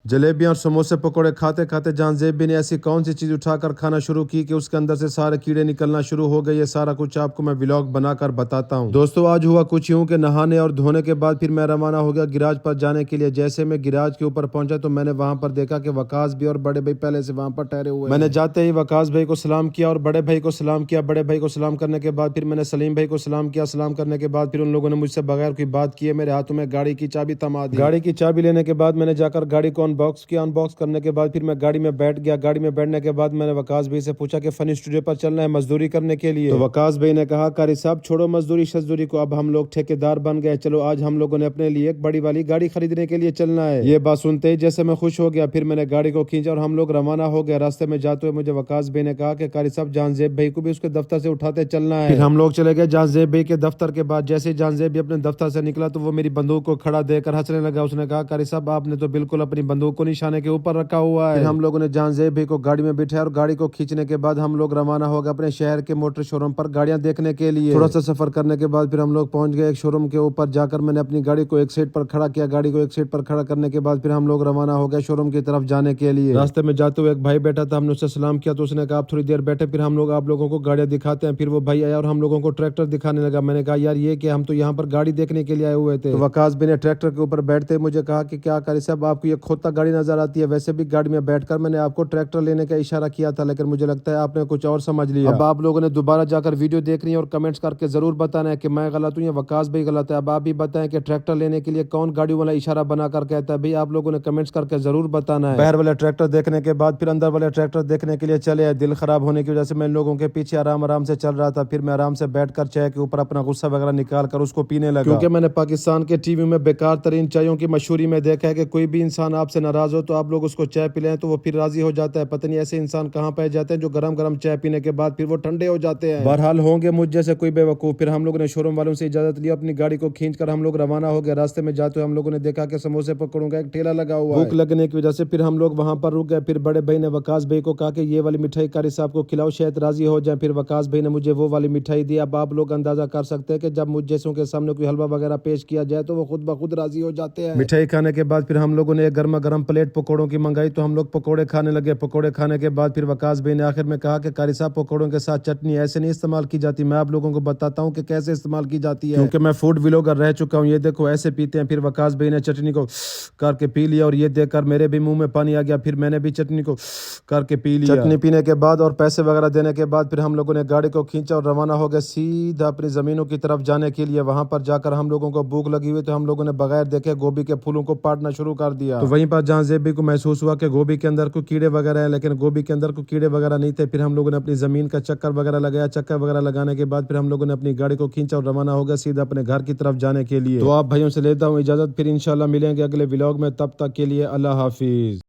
जलेबियां और समोसे पकौड़े खाते खाते जान ज़ेब भी ने ऐसी कौन सी चीज़ उठाकर खाना शुरू की कि उसके अंदर से सारे कीड़े निकलना शुरू हो गए। ये सारा कुछ आपको मैं व्लॉग बनाकर बताता हूँ। दोस्तों आज हुआ कुछ यूं कि नहाने और धोने के बाद फिर मैं रवाना हो गया गिराज पर जाने के लिए। जैसे मैं गिराज के ऊपर पहुंचा तो मैंने वहां पर देखा कि वकास भी और बड़े भाई पहले से वहां पर ठहरे हुए। मैंने जाते ही वकास भाई को सलाम किया और बड़े भाई को सलाम किया। बड़े भाई को सलाम करने के बाद फिर मैंने सलीम भाई को सलाम किया। सलाम करने के बाद फिर उन लोगों ने मुझसे बगैर कोई बात किए मेरे हाथों में गाड़ी की चाबी थमा दी। गाड़ी की चाबी लेने के बाद मैंने जाकर गाड़ी को अनबॉक्स किया। अनबॉक्स करने के बाद फिर मैं गाड़ी में बैठ गया। गाड़ी में बैठने के बाद मैंने वकास भाई से पूछा कि फनी स्टूडियो पर चलना है मजदूरी करने के लिए। तो वकास भाई ने कहा कारी साहब छोड़ो मजदूरी शजदूरी को, अब हम लोग ठेकेदार बन गए, चलो आज हम लोगों ने अपने लिए एक बड़ी वाली गाड़ी खरीदने के लिए चलना है। ये बात सुनते ही जैसे मैं खुश हो गया, फिर मैंने गाड़ी को खींचा और हम लोग रवाना हो गए। रास्ते में जाते हुए मुझे वकास भाई ने कहा कि कारी साहब जानजेब भाई को भी उसके दफ्तर से उठाते चलना है। फिर हम लोग चले गए जानजेब भाई के दफ्तर के बाद। जैसे जानजेब भाई अपने दफ्तर से निकला तो वो मेरी बंदूक को खड़ा देकर हंसने लगा। उसने कहा कारी साहब आपने तो बिल्कुल अपनी बंदूक को निशाने के ऊपर रखा हुआ है। हम लोगों ने जानजेब भाई को गाड़ी में बिठाया और गाड़ी को खींचने के बाद हम लोग रवाना हो गए अपने शहर के मोटर शोरूम पर गाड़ियां देखने के लिए। थोड़ा सा सफर करने के बाद फिर हम लोग पहुंच गए एक शोरूम के ऊपर। जाकर मैंने अपनी गाड़ी को एक साइड पर खड़ा किया। गाड़ी को एक साइड पर खड़ा करने के बाद फिर हम लोग रवाना हो गए शोरूम की तरफ जाने के लिए। रास्ते में जाते हुए एक भाई बैठा था, हमने उससे सलाम किया तो उसने कहा आप थोड़ी देर बैठे, फिर हम लोग आप लोगों को गाड़ियां दिखाते हैं। फिर वो भाई आया और हम लोगों को ट्रैक्टर दिखाने लगा। मैंने कहा यार ये कि हम तो यहाँ पर गाड़ी देखने के लिए आए हुए थे। तो वकास भाई ने ट्रैक्टर के ऊपर बैठते मुझे कहा कि क्या कारी साहब आपको ये खोता गाड़ी नजर आती है? वैसे भी गाड़ी में बैठकर मैंने आपको ट्रैक्टर लेने का इशारा किया था, लेकिन मुझे लगता है आपने कुछ और समझ लिया। अब आप लोगों ने दोबारा जाकर वीडियो देखनी है और कमेंट्स करके जरूर बताना है कि मैं गलत हूँ या वकास भाई गलत है। अब आप भी बताएं कि ट्रैक्टर लेने के लिए कौन गाड़ी वाला इशारा बनाकर कहता है, भाई आप लोगों ने कमेंट्स करके जरूर बताना है। बाहर वाले ट्रैक्टर देखने के बाद फिर अंदर वाले ट्रैक्टर देखने के लिए चले आए। दिल खराब होने की वजह से मैं लोगों के पीछे आराम आराम से चल रहा था। फिर मैं आराम से बैठकर चाय के ऊपर अपना गुस्सा वगैरह निकाल कर उसको पीने लगा, क्योंकि मैंने पाकिस्तान के टीवी में बेकार तरीन चायों की मशहूरी में देखा है कि कोई भी इंसान आपसे नाराज हो तो आप लोग उसको चाय पिलाएं तो वो फिर राजी हो जाता है। पता नहीं ऐसे इंसान कहाँ पाए जाते हैं जो गरम गरम चाय पीने के बाद फिर वो ठंडे हो जाते हैं। बहरहाल होंगे मुझ जैसे कोई बेवकूफ। फिर हम लोगों ने शोरूम वालों से इजाजत ली, अपनी गाड़ी को खींचकर हम लोग रवाना हो गए। रास्ते में जाते हुए हम लोगों ने देखा कि समोसे पकौड़ों का एक ठेला लगा हुआ है। भूख लगने की वजह से फिर हम लोग वहां पर रुक गए। फिर बड़े भाई ने वकास भाई को कहा कि ये वाली मिठाई कारी साहब को खिलाओ, शायद राजी हो जाए। फिर वकास भाई ने मुझे वो वाली मिठाई दी। अब आप लोग अंदाजा कर सकते हैं कि जब मुझ जैसों के सामने कोई हलवा वगैरह पेश किया जाए तो वो खुद ब खुद राजी हो जाते हैं। मिठाई खाने के बाद फिर हम लोगों ने एक गर्मा गर्म प्लेट पकौड़ों की मंगाई तो हम लोग पकौड़े खाने लगे। पकौड़े खाने के बाद फिर वकास भाई ने आखिर में कहा कि कारी साहब पकौड़ों के साथ चटनी ऐसे नहीं इस्तेमाल की जाती। मैं आप लोगों को बताता हूँ कि कैसे इस्तेमाल की जाती है, क्योंकि मैं फूड व्लॉगर रह चुका हूँ। ये देखो ऐसे पीते हैं। फिर वकास भाई ने चटनी को करके पी लिया और ये देखकर मेरे भी मुंह में पानी आ गया। फिर मैंने भी चटनी को करके पी लिया। चटनी पीने के बाद और पैसे वगैरह देने के बाद फिर हम लोगों ने गाड़ी को खींचा और रवाना हो गए सीधा अपनी जमीनों की तरफ जाने के लिए। वहां पर जाकर हम लोगों को भूख लगी हुई तो हम लोगों ने बगैर देखे गोभी के फूलों को पाटना शुरू कर दिया। तो वहीं पर जहाँ ज़ेबी को महसूस हुआ कि गोभी के अंदर कोई कीड़े वगैरह है, लेकिन गोभी के अंदर कोई कीड़े वगैरह नहीं थे। फिर हम लोगों ने अपनी जमीन का चक्कर वगैरह लगाया। चक्कर वगैरह लगाने के बाद फिर हम लोगों ने अपनी गाड़ी को खींचा और रवाना हो गया सीधा अपने घर की तरफ जाने के लिए। तो आप भाइयों से लेता हूँ इजाजत, फिर इंशाल्लाह मिलेंगे अगले व्लॉग में। तब तक के लिए अल्लाह हाफिज।